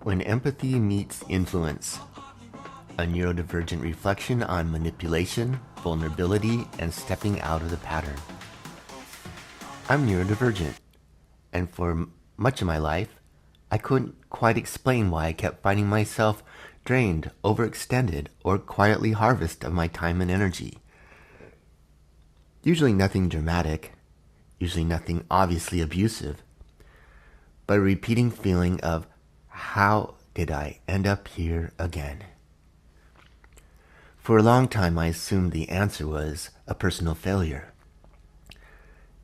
When empathy meets influence, a neurodivergent reflection on manipulation, vulnerability, and stepping out of the pattern. I'm neurodivergent, and for much of my life, I couldn't quite explain why I kept finding myself drained, overextended, or quietly harvested of my time and energy. Usually nothing dramatic, usually nothing obviously abusive, but a repeating feeling of, how did I end up here again? For a long time, I assumed the answer was a personal failure.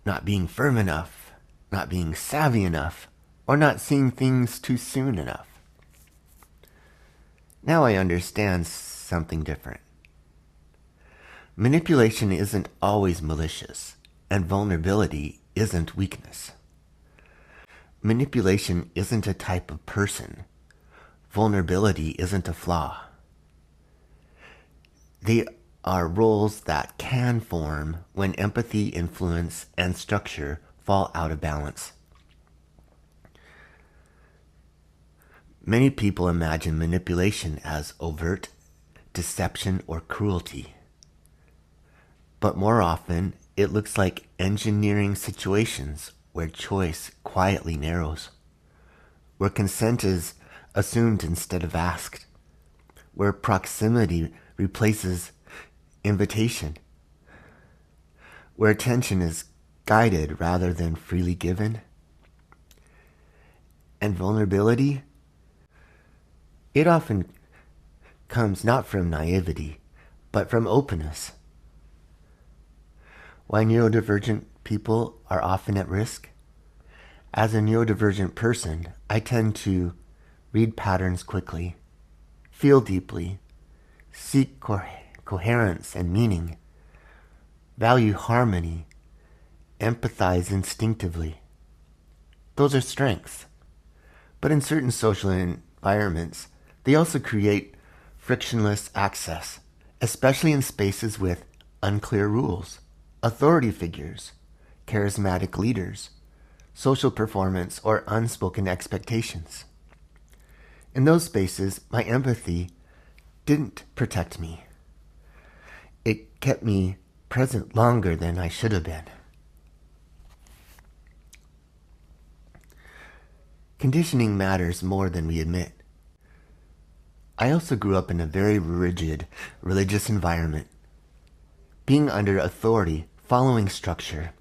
Not being firm enough, not being savvy enough, or not seeing things too soon enough. Now I understand something different. Manipulation isn't always malicious, and vulnerability isn't weakness. Manipulation isn't a type of person. Vulnerability isn't a flaw. They are roles that can form when empathy, influence, and structure fall out of balance. Many people imagine manipulation as overt deception or cruelty. But more often, it looks like engineering situations where choice quietly narrows, where consent is assumed instead of asked, where proximity replaces invitation, where attention is guided rather than freely given. And vulnerability, it often comes not from naivety, but from openness. Why neurodivergent people are often at risk? As a neurodivergent person, I tend to read patterns quickly, feel deeply, seek coherence and meaning, value harmony, empathize instinctively. Those are strengths. But in certain social environments, they also create frictionless access, especially in spaces with unclear rules, authority figures, charismatic leaders, social performance, or unspoken expectations. In those spaces, my empathy didn't protect me. It kept me present longer than I should have been. Conditioning matters more than we admit. I also grew up in a very rigid religious environment. Being under authority, following structure,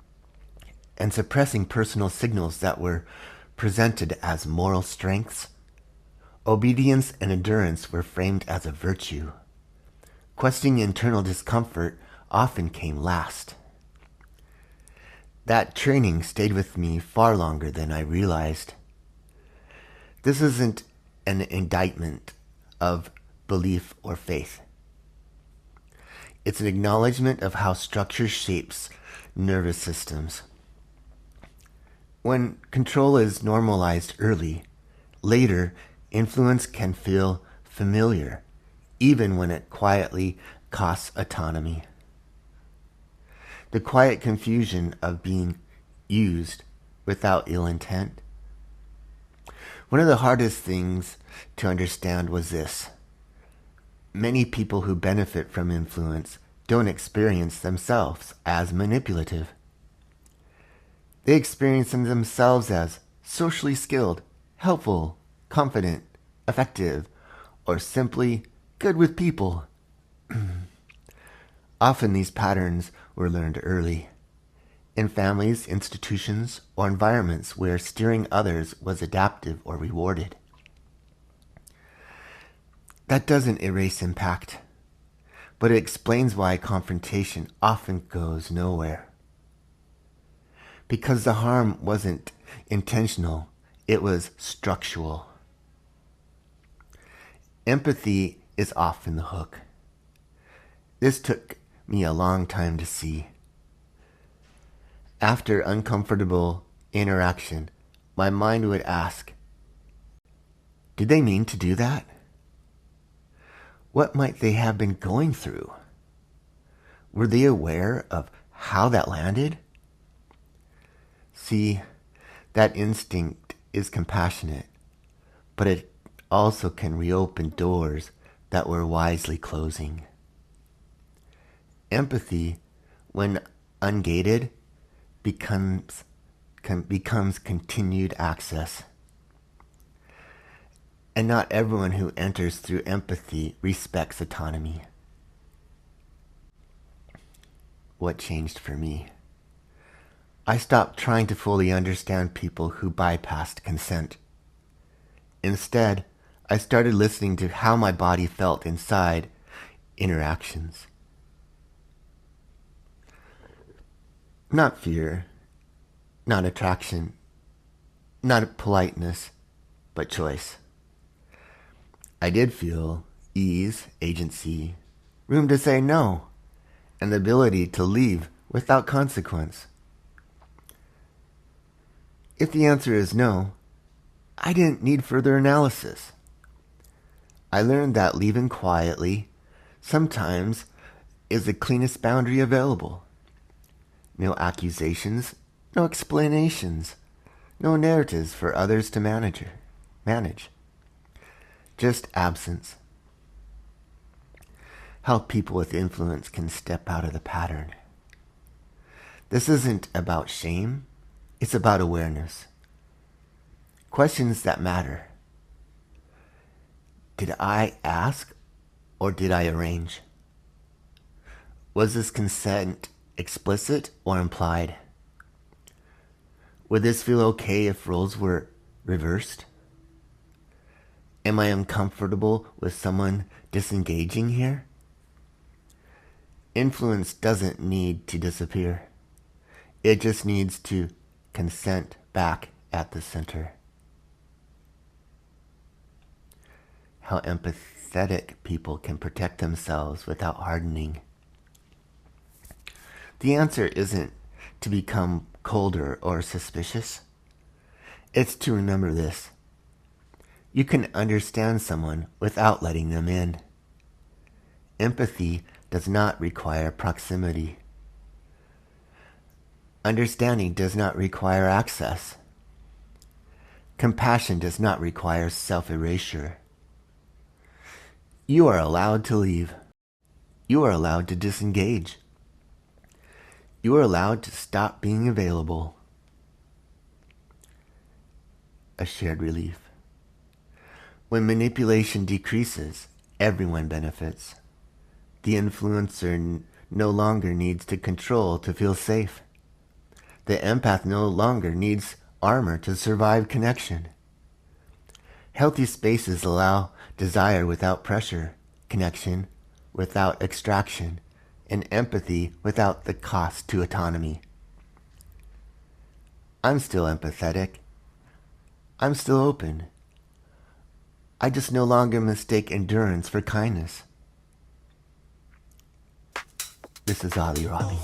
and suppressing personal signals that were presented as moral strengths, obedience and endurance were framed as a virtue. Questioning internal discomfort often came last. That training stayed with me far longer than I realized. This isn't an indictment of belief or faith. It's an acknowledgement of how structure shapes nervous systems. When control is normalized early, later influence can feel familiar, even when it quietly costs autonomy. The quiet confusion of being used without ill intent. One of the hardest things to understand was this. Many people who benefit from influence don't experience themselves as manipulative. They experience themselves as socially skilled, helpful, confident, effective, or simply good with people. Often these patterns were learned early, in families, institutions, or environments where steering others was adaptive or rewarded. That doesn't erase impact, but it explains why confrontation often goes nowhere. Because the harm wasn't intentional, it was structural. Empathy is often the hook. This took me a long time to see. After uncomfortable interaction, my mind would ask, did they mean to do that? What might they have been going through? Were they aware of how that landed? See, that instinct is compassionate, but it also can reopen doors that we're wisely closing. Empathy, when ungated, becomes continued access. And not everyone who enters through empathy respects autonomy. What changed for me? I stopped trying to fully understand people who bypassed consent. Instead, I started listening to how my body felt inside interactions. Not fear, not attraction, not politeness, but choice. I did feel ease, agency, room to say no, and the ability to leave without consequence. If the answer is no, I didn't need further analysis. I learned that leaving quietly sometimes is the cleanest boundary available. No accusations, no explanations, no narratives for others to manage. Just absence. How people with influence can step out of the pattern. This isn't about shame, it's about awareness. Questions that matter. Did I ask or did I arrange? Was this consent explicit or implied? Would this feel okay if roles were reversed? Am I uncomfortable with someone disengaging here? Influence doesn't need to disappear. It just needs to consent back at the center. How empathetic people can protect themselves without hardening. The answer isn't to become colder or suspicious. It's to remember this. You can understand someone without letting them in. Empathy does not require proximity. Understanding does not require access. Compassion does not require self-erasure. You are allowed to leave. You are allowed to disengage. You are allowed to stop being available. A shared relief. When manipulation decreases, everyone benefits. The influencer no longer needs to control to feel safe. The empath no longer needs armor to survive connection. Healthy spaces allow desire without pressure, connection without extraction, and empathy without the cost to autonomy. I'm still empathetic. I'm still open. I just no longer mistake endurance for kindness. This is Ali Rabi.